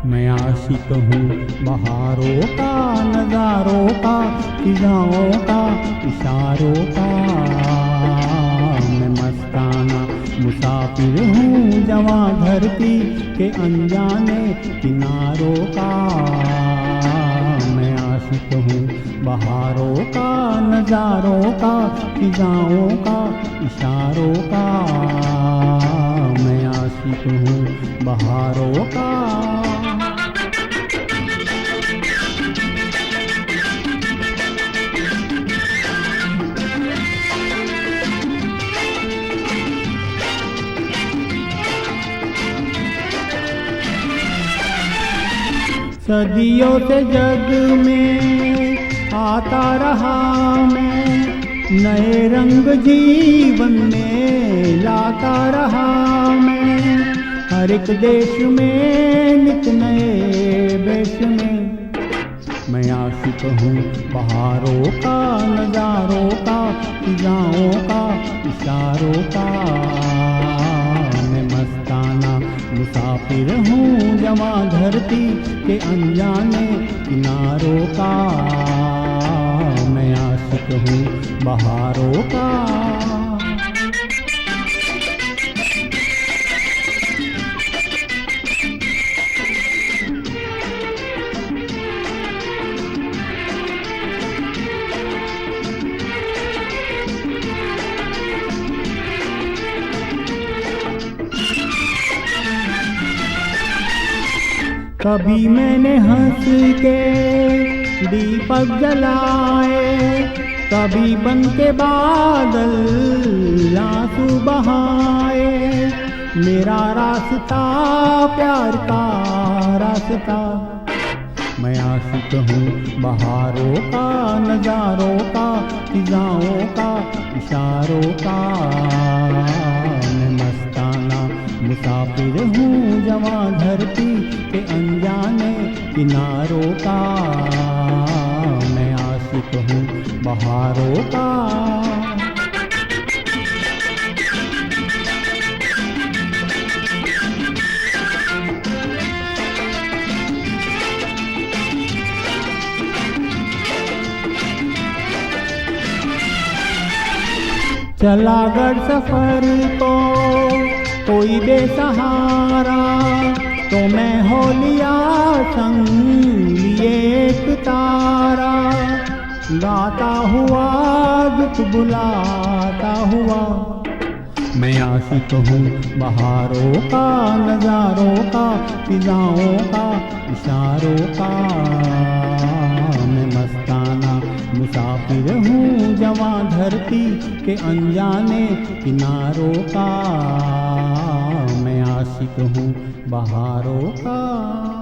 मैं आशिक हूँ बहारों का, नज़ारों का, फिजाओं का, इशारों का। मैं मस्ताना मुसाफिर हूँ जवां धरती के अनजाने किनारों का। मैं आशिक हूँ बहारों का, नज़ारों का, फिजाओं का, इशारों का। मैं आशिक हूँ बहारों का। सदियों से जग में आता रहा मैं, नए रंग जीवन में लाता रहा मैं। हर एक देश में नित नए वेश में। मैं आशिक हूँ बहारों का, नज़ारों का, फिजाओं का, इशारों का। मैं मस्ताना मुसाफिर हूँ जवां धरती के अनजाने किनारों का। मैं आशिक हूँ बहारों का। कभी मैंने हंस के दीपक जलाए, कभी बन के बादल आंसू बहाए। मेरा रास्ता प्यार का रास्ता। मैं आशिक हूँ बहारों का, नज़ारों का, फिजाओं का, इशारों का। मैं मस्ताना मुसाफिर हूँ जवां धरती के अनजाने किनारों का। मैं आशिक हूँ बहारों का। चला अगर सफर को कोई बेसहारा, तो मैं हो लिया संग लिए एक तारा। गाता हुआ दुख बुलाता हुआ। मैं आशिक हूँ बहारों का, नज़ारों का, फिजाओं का, इशारों का। मैं मस्ताना मुसाफिर हूँ जवां धरती के अनजाने किनारों का। मैं आशिक हूँ बहारों का।